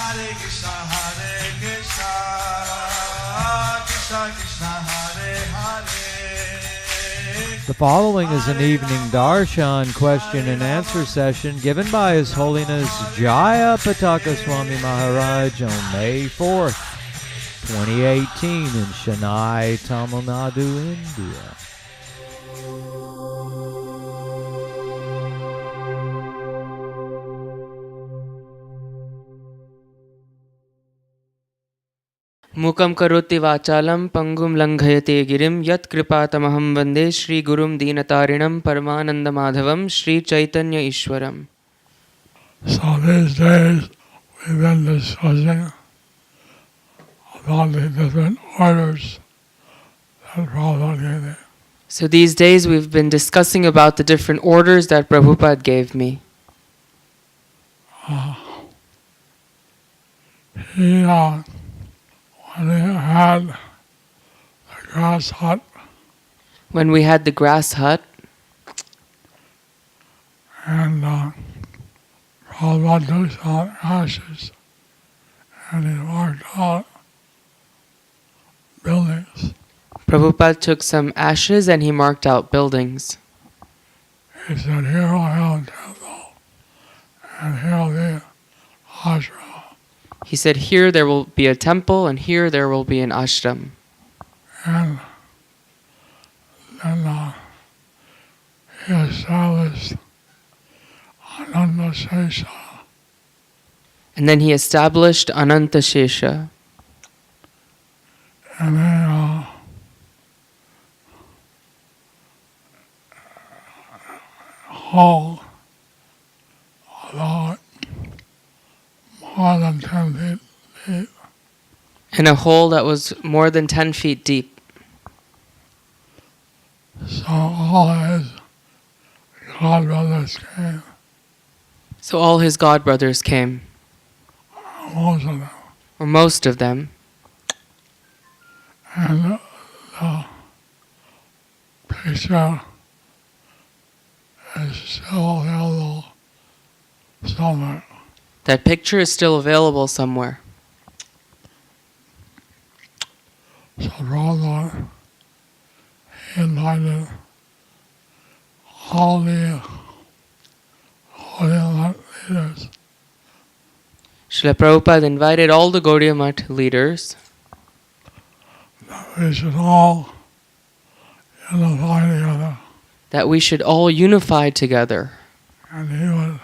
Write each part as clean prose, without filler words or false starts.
Hare Krishna, Krishna Krishna, Hare Hare. The following is an evening darshan question and answer session given by His Holiness Jayapataka Swami Maharaj on May 4th, 2018 in Chennai, Tamil Nadu, India. Mukam karoti vachalam pangum langhayate girim yat kripatamaham vande Shri Gurum Deenatarinam Paramananda Madhavam Shri Chaitanya Ishwaram. So these days we've been discussing about the different orders that Prabhupada gave. So these days we've been discussing about the different orders that Prabhupada gave me. When we had the grass hut, and Prabhupada took some ashes and he marked out buildings. Prabhupada took some ashes and he marked out buildings. He said, here will have a temple and here will be ashram. He said, here there will be a temple and here there will be an ashram. And then he established Ananta Shesha. And then he established Ananta Shesha. And then hall about more than 10 feet deep. In a hole that was more than 10 feet deep. So all his godbrothers came. So all his godbrothers came. Most of them. Or most of them. And the picture is still available somewhere. That picture is still available somewhere. So Prabhupada invited all the Gaudiya leaders. Srila Prabhupada invited all the Gaudiya Math leaders That we should all unify together. That we should all unify together. And he would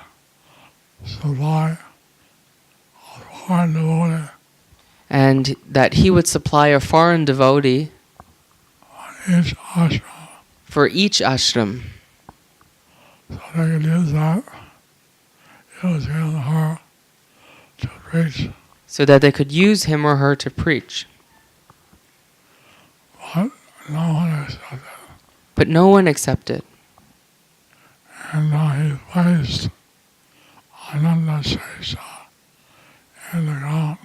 supply a foreign devotee. And that he would supply a foreign devotee on each ashram. For each ashram. So they could use that, use him or her to preach. So that they could use him or her to preach. But no one accepted. And he placed Ananta Shesha in the ground.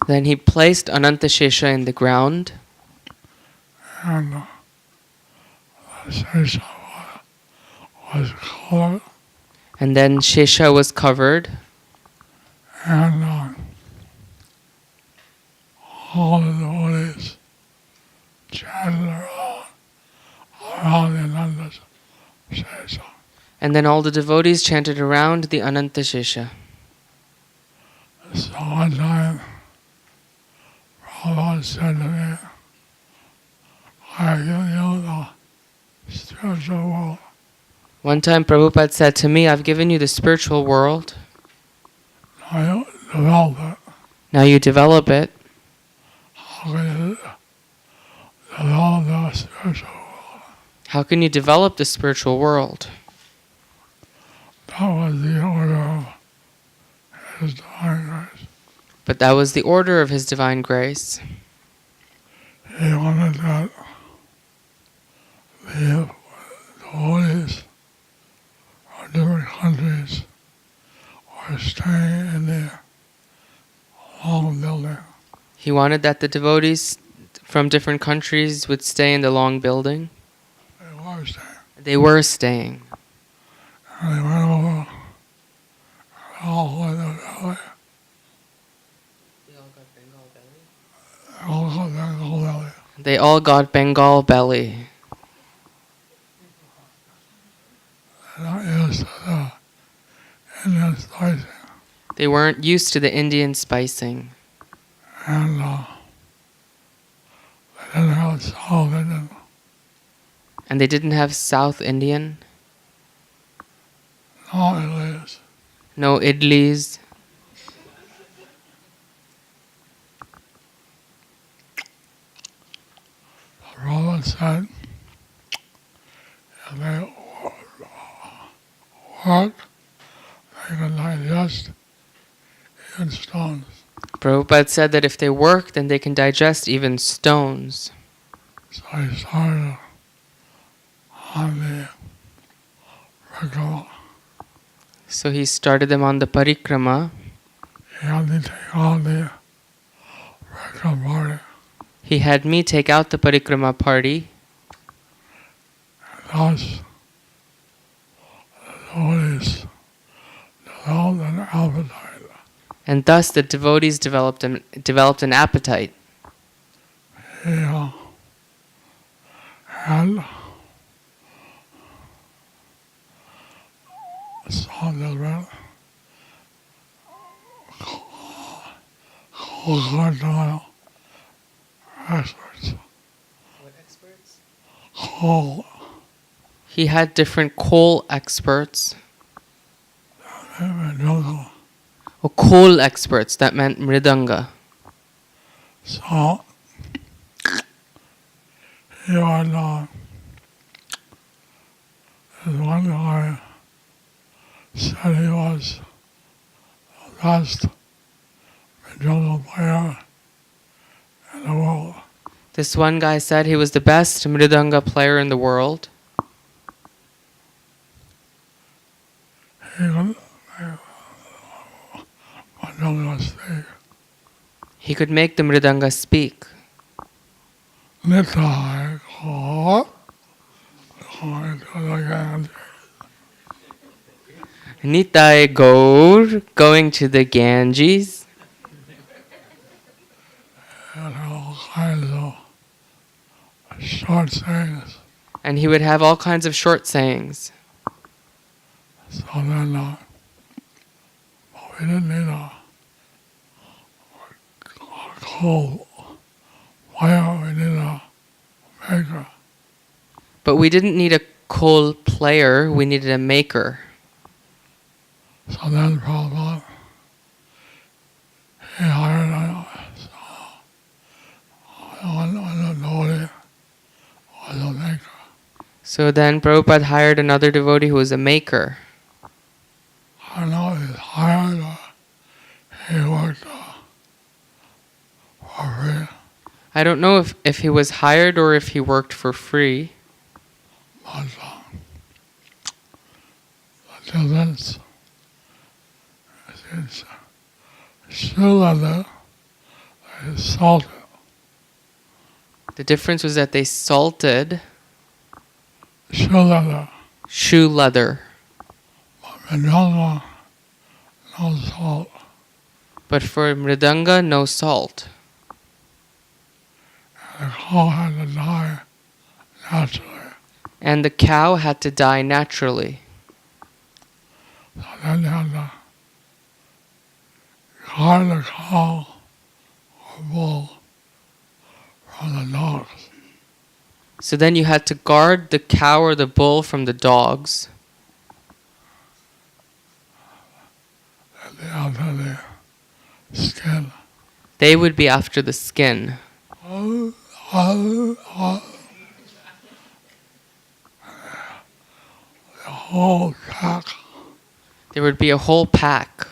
Then he placed Ananta Shesha in the ground. And the Shesha was covered. And then Shesha was covered. And all the devotees chanted around the Ananta Shesha. And then all the devotees chanted around the Ananta Shesha. So one time, Prabhupada said to me, I give you the spiritual world. One time Prabhupada said to me, I've given you the spiritual world. Now you develop it. Now you develop it. How can you develop the spiritual world? How can you develop the spiritual world? That was the order of His Divine Grace. But that was the order of His Divine Grace. He wanted that the devotees from different countries were staying in the long building. He wanted that the devotees from different countries would stay in the long building. They were staying. And they were staying. And they went over all over the valley. They all got Bengal belly. They're not used to the Indian spicing. They weren't used to the Indian spicing. And they didn't have South Indian. And they didn't have South Indian. No English. No idlis. The Roman said, if they work, they can digest even stones. Prabhupada said that if they work, then they can digest even stones. So he started on the regular. So he started them on the parikrama. He had to take all the regular party. He had me take out the parikrama party. And thus, the devotees developed an appetite. And thus the devotees developed an appetite. He had some different coal experts. What experts? Coal. He had different coal experts. Oh, coal experts, that meant mridanga. So, he would, this one guy said he was the best mridanga player in the world. This one guy said he was the best mridanga player in the world. He could mridanga speak. He could make the mridanga speak. Nitai ko going to the Ganges. Nitai Gaur going to the Ganges. And all kinds of short sayings. And he would have all kinds of short sayings. So then, we didn't need a coal player, we needed a maker. But we didn't need a coal player, we needed a maker. So then Prabhupada, he hired a devotee was a maker. So then Prabhupada hired another devotee who was a maker. I don't know if he's hired or he worked for free. I don't know if he was hired or if he worked for free. But the difference is shoe leather is salted. The difference was that they salted Shoe leather, shoe leather, but mridanga, no salt. but for mridanga, no salt. And the cow had to die naturally. And the cow had to die naturally. So then you had to guard the cow or bull from the dogs. So then you had to guard the cow or the bull from the dogs. And they after the skin. They would be after the skin. The whole pack. There would be a whole pack.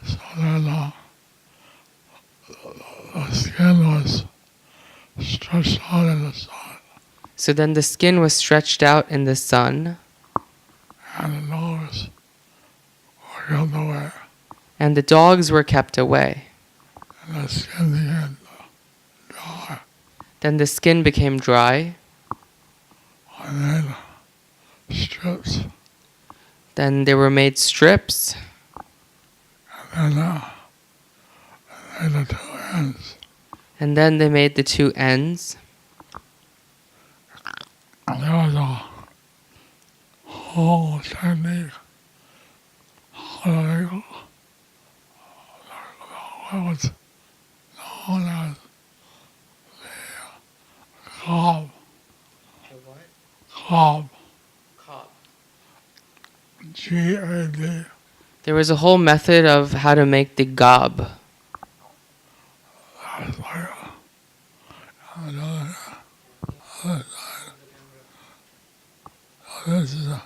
So then the skin was stretched out in the sun, So then the skin was stretched out in the sun, and the dogs were kept away, and the dogs were kept away. and the skin began to dry, Then the skin became dry. and then strips, Then they were made strips. and then the two ends And then they made the two ends. And there was a whole technique how to make what was known as cob. Cob. G-A-D. There was a whole method of how to make the gob. That was like another side. So this is a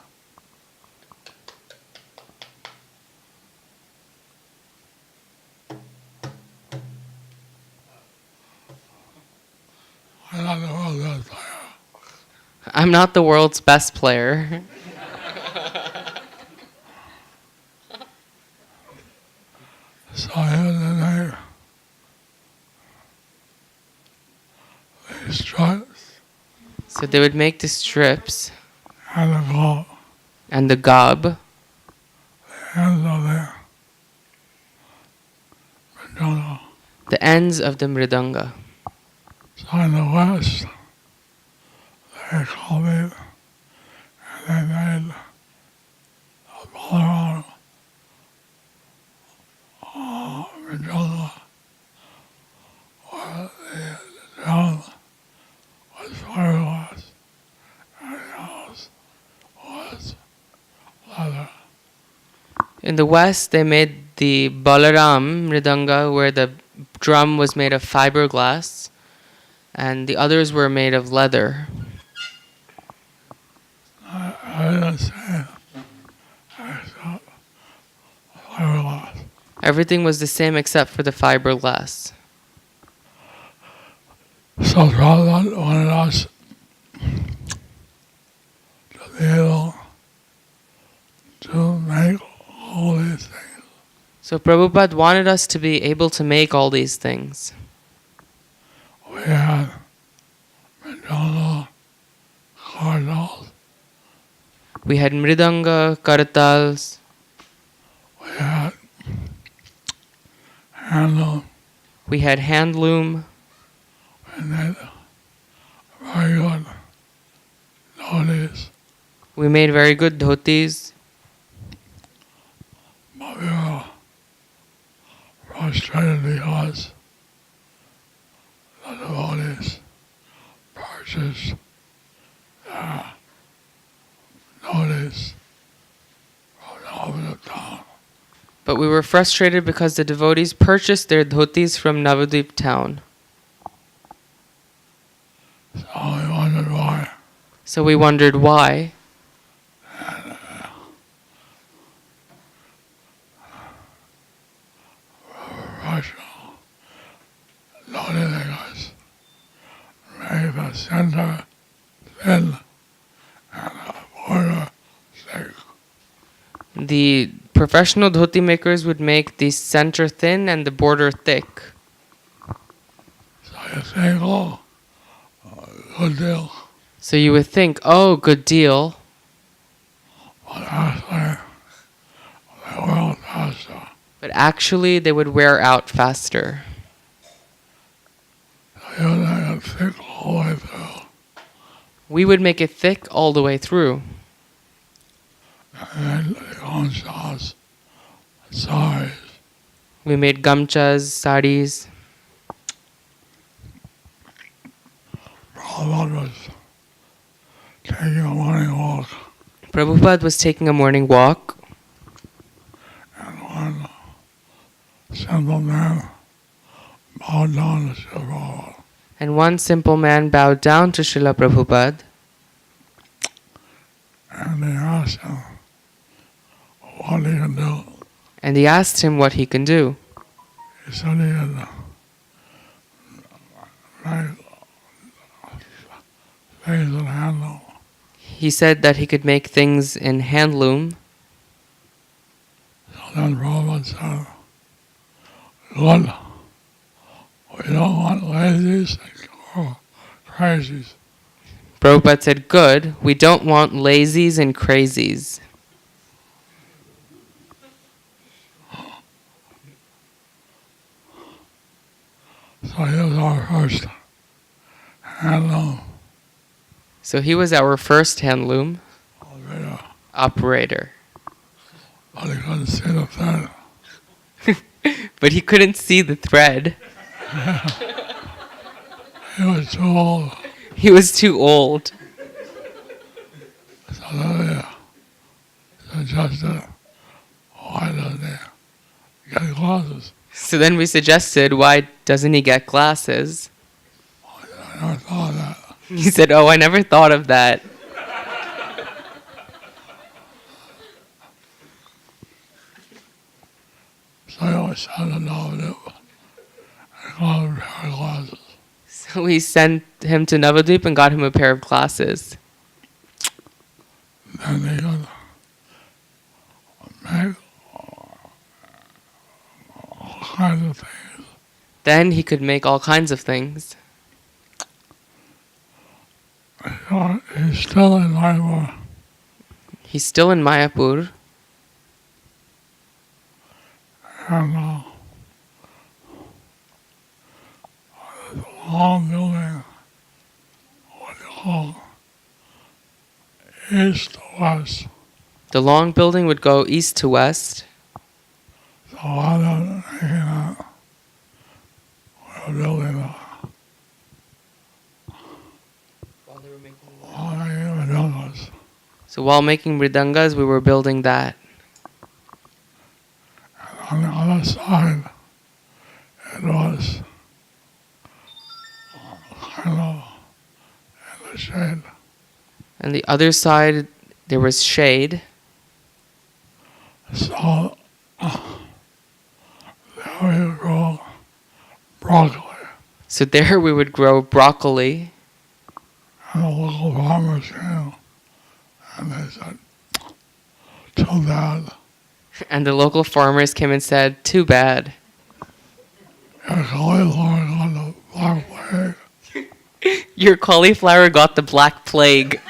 I'm not the world's best player. I'm not the world's best player. So here's the name. These stripes So they would make the strips and the gold and the gob, ends of there. Madonna. the ends of the mridanga. So in the West, they called it, and they made a Colorado Madonna, where the drum was fiberglass and the house was leather. In the West, they made the Balaram mridanga, where the drum was made of fiberglass, and the others were made of leather. I didn't say except fiberglass. Everything was the same except for the fiberglass. So Prabhupada wanted us to be able to make all these things. So Prabhupada wanted us to be able to make all these things. We had Madonna, cardinals, We had mridanga, kartals, we had handloom, we had handloom, and then very good notice, we made very good dhotis, but we were frustrated because the devotees purchased notice from the opposite town. but we were frustrated because the devotees purchased their dhotis from Navadvip town. So we wondered why. So we wondered why. Russia noticing us made the center thin and the border thick. The professional dhoti makers would make the center thin and the border thick. So you think, oh, good deal. So you would think, oh, good deal. But actually, they were all faster. But actually, they would wear out faster. So you make it thick all the way through. We would make it thick all the way through. And then the conchas, saris, We made gamchas, saris. Prabhupada was taking a morning walk, Prabhupada was taking a morning walk, and one simple man bowed down to Srila Prabhupada. and one simple man bowed down to Srila Prabhupada, And they asked him what he could do. and he asked him what he can do. He said he could make things in handle. He said that he could make things in handloom. So then Prabhupada said, good, we don't want lazies or crazies. Prabhupada said, good, we don't want lazies and crazies. So So he was our first handloom So he was our first handloom operator. but he couldn't see the thread. But he couldn't see the thread. He was too old. He was too old. So then he suggested, why doesn't he get glasses? So then we suggested, why doesn't he get glasses? I never thought of that. He said, oh, I never thought of that. So he always sent a note and got him a pair of glasses. So we sent him to Navadvip and got him a pair of glasses. Then he could make all kinds of things. Then he could make all kinds of things. He's still in Mayapur. He's still in Mayapur. And there's a long building, what you call east to west. The long building would go east to west. So while they're making that, we're building that. While making Mridangos. So while making mridangas, we were building that. On the other side, it was kind of in the shade. And the other side, there was shade. So there we would grow broccoli. So there we would grow broccoli. And the local farmers came and they said, too bad. And the local farmers came and said, too bad. Your cauliflower got the black plague. Your cauliflower got the black plague.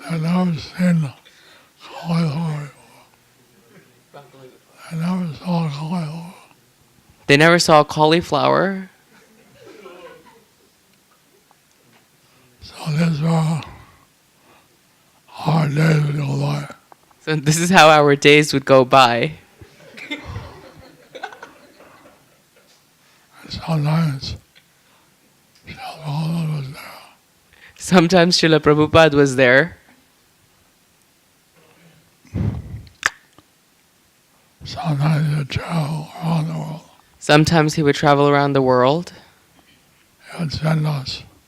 I've never seen cauliflower before. I never saw cauliflower. They never saw cauliflower. So this is our days would go by. So this is how our days would go by. And sometimes Shalom was there. Sometimes Srila Prabhupada was there. Sometimes he'd travel around the world. Sometimes he would travel around the world. He would send us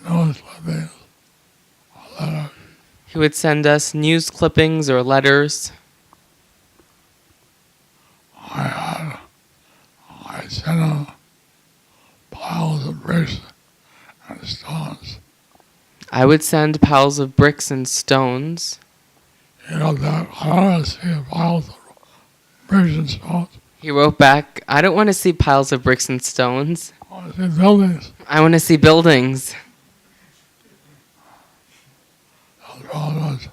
news clippings or letters. He would send us news clippings or letters. I sent him piles of bricks and stones. I would send piles of bricks and stones. You know that I don't want to see piles of bricks and stones. He wrote back, I don't want to see piles of bricks and stones. I want to see buildings. I want to see buildings. That's all it was.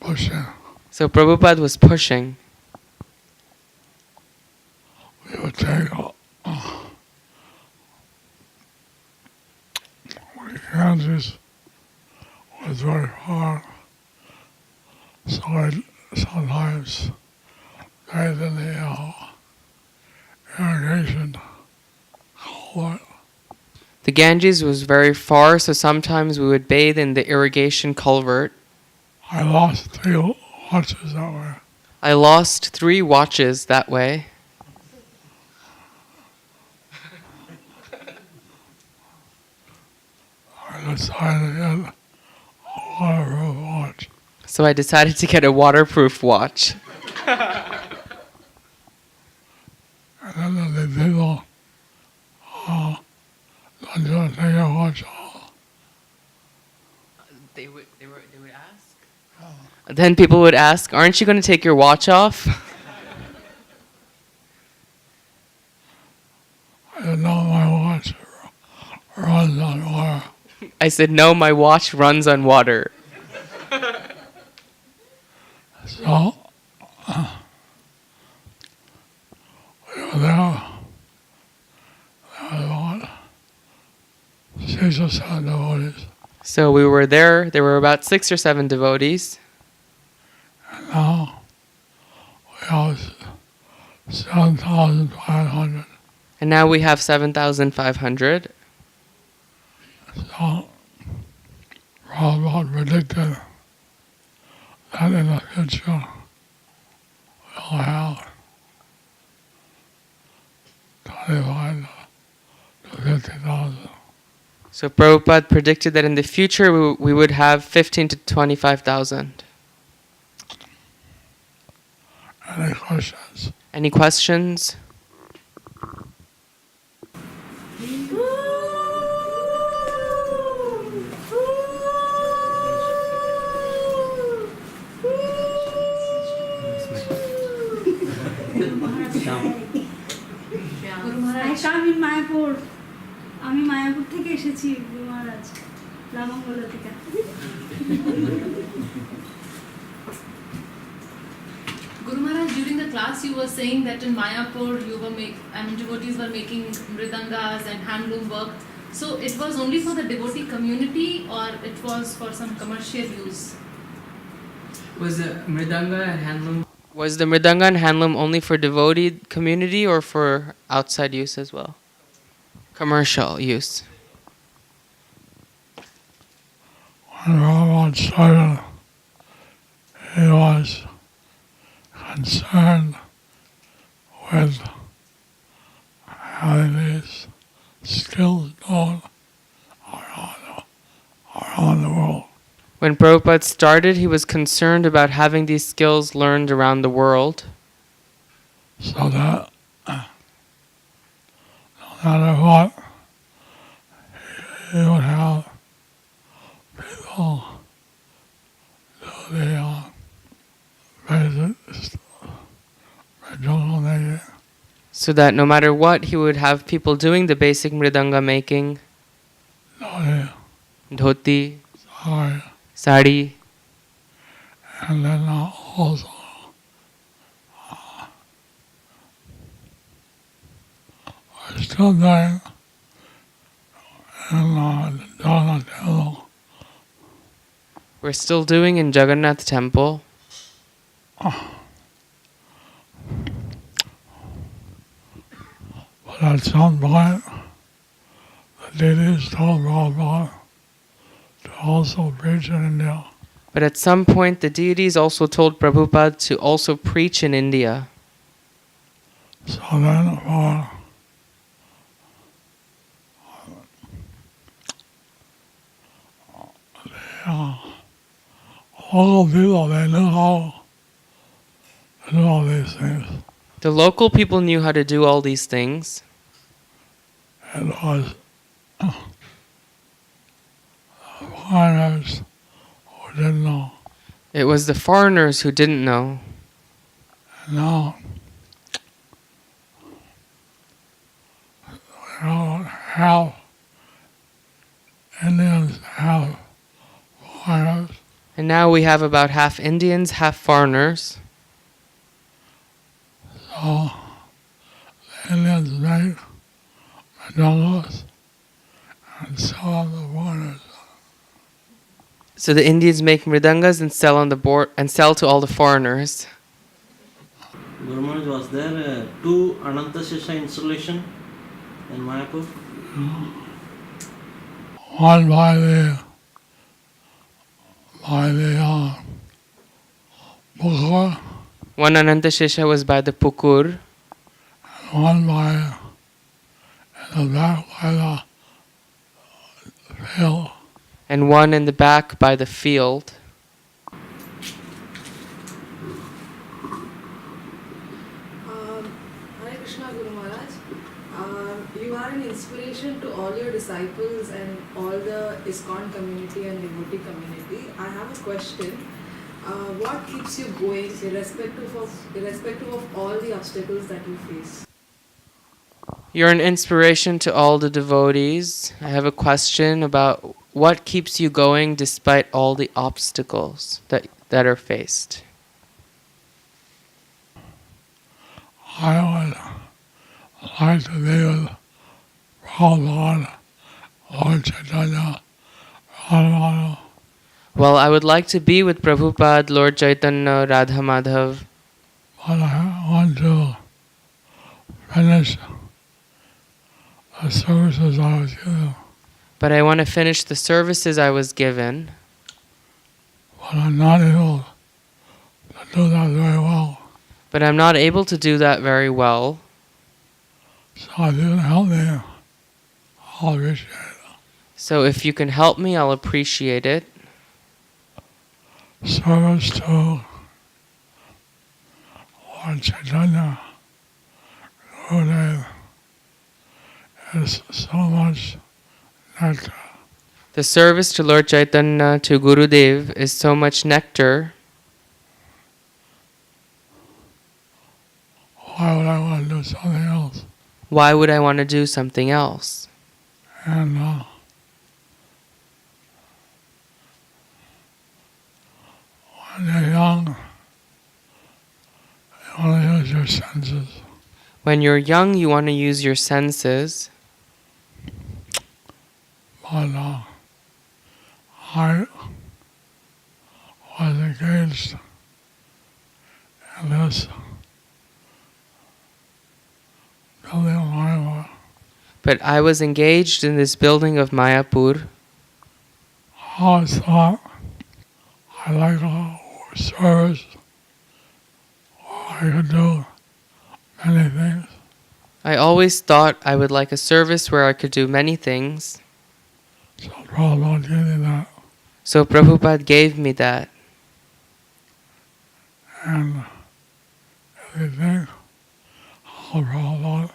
Pushing. So Prabhupada was pushing. We would take Kansas was very far, so I sometimes bathed in the irrigation culvert. The Ganges was very far, so sometimes we would bathe in the irrigation culvert. I lost 3 watches that way. I lost 3 watches that way. I decided to get a waterproof watch. So I decided to get a waterproof watch. And then the people, don't you want to take your watch off? They would ask? Then people would ask, aren't you going to take your watch off? I said, no, my watch runs on water. I said, no, my watch runs on water. So, we were there. There was about 6 or 7 devotees. So we were there. There were about 6 or 7 devotees. And now we have 7,500. And now we have 7,500. So, Prabhupada predicted that in the future we'll have 25 to 50,000. So Prabhupada predicted that in the future we would have 15 to 25,000. Any questions? Any questions? I come in Mayapur. আমি মায়াপুর থেকে এসেছি গুরু মহারাজ রামঙ্গলা থেকে Guru Maharaj, during the class you were saying that in Mayapur devotees were making mridangas and handloom work. So it was only for the devotee community or it was for some commercial use? Was the mridanga and handloom only for devotee community or for outside use as well? Commercial use. When Prabhupada started, he was concerned with having these skills known around the world. When Prabhupada started, he was concerned about having these skills learned around the world, So that no matter what, he would have people do the basic regional making, so that no matter what, he would have people doing the basic mridanga making, dhoti, sari, and then also we're still doing in Jagannath Temple. we're still doing in Jagannath Temple. But at some point, the deities told Prabhupada to also preach in India. But at some point, the deities also told Prabhupada to also preach in India. So then for local people, they knew how to do all these things. The local people knew how to do all these things. It was foreigners who didn't know. It was the foreigners who didn't know. And now we don't have Indians, have foreigners. And now we have about half Indians, half foreigners. So the Indians make mridangas and sell the foreigners. So the Indians make mridangas and sell on the board and sell to all the foreigners. Guru Maharaj, was there two Ananta Shesha installation in Mayapur? One by the Bukhara, One Ananta Shesha was by the Pukur, and one by in the back by the field. and one in the back by the field. Hare Krishna Guru Maharaj. You are an inspiration to all your disciples and all the ISKCON community and devotee community. I have a question. What keeps you going irrespective of all the obstacles that you face? You're an inspiration to all the devotees. I have a question about what keeps you going despite all the obstacles that are faced? I would like to be with Prabhupada, Lord Chaitanya, Radharani. Well, I would like to be with Prabhupada, Lord Chaitanya, Radha Madhav, But I want to finish the services I was given. but I want to finish the services I was given, But I'm not able to do that very well. but I'm not able to do that very well. So if you can help me, I'll appreciate it. So if you can help me, I'll appreciate it. Service to Lord Chaitanya, Gurudev, is so much nectar. The service to Lord Chaitanya, to Gurudev, is so much nectar. Why would I want to do something else? Why would I want to do something else? And when you're young, you want to use your senses. When you're young, you want to use your senses. But I was engaged in this building of Mayapur. But I was engaged in this building of Mayapur. I always thought I liked a service where I could do many things. I always thought I would like a service where I could do many things. So Prabhupada gave me that. So Prabhupada gave me that. And if you think how Prabhupada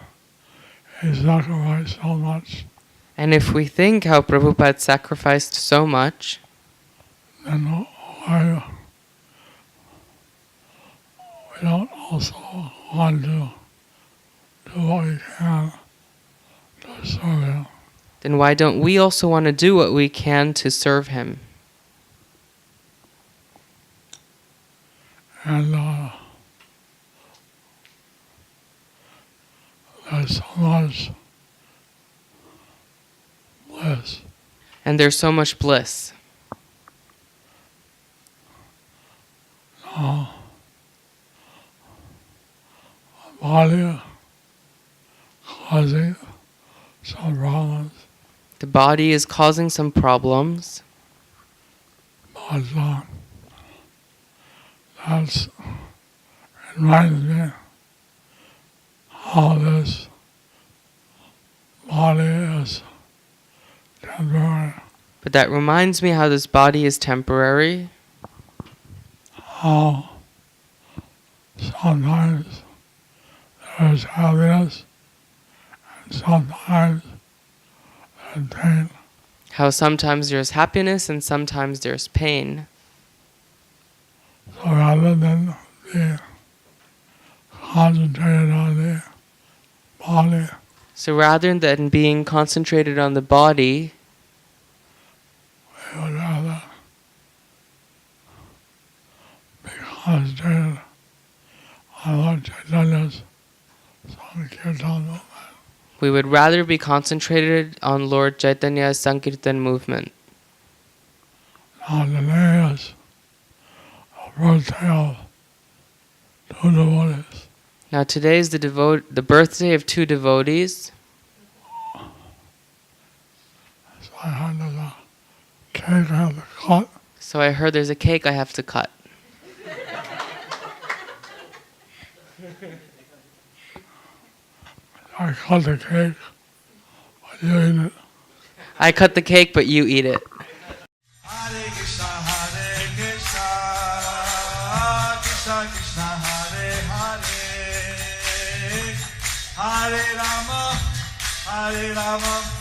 he sacrificed so much, And if we think how Prabhupada sacrificed so much, then why we don't also want to do what we can to serve him. then why don't we also want to do what we can to serve him? And there's so much bliss. And there's so much bliss. The body causing some problems, The body is causing some problems, but that reminds me how this body is temporary, but that reminds me how this body is temporary, how sometimes there's happiness and sometimes there's pain. how sometimes there's happiness and sometimes there's pain. So rather than be concentrated on the body, So rather than being concentrated on the body, we would rather be concentrated on Lord Chaitanya's Sankirtan movement. we would rather be concentrated on Lord Chaitanya's Sankirtan movement. Now today is the birthday of two devotees. Now today is the birthday of two devotees. So I heard there's a cake I have to cut. So I heard there's a cake I have to cut. I cut the cake, but you eat it. I cut the cake, but you eat it. Hare Krishna, Krishna Krishna, Hare Hare, Hare Rama,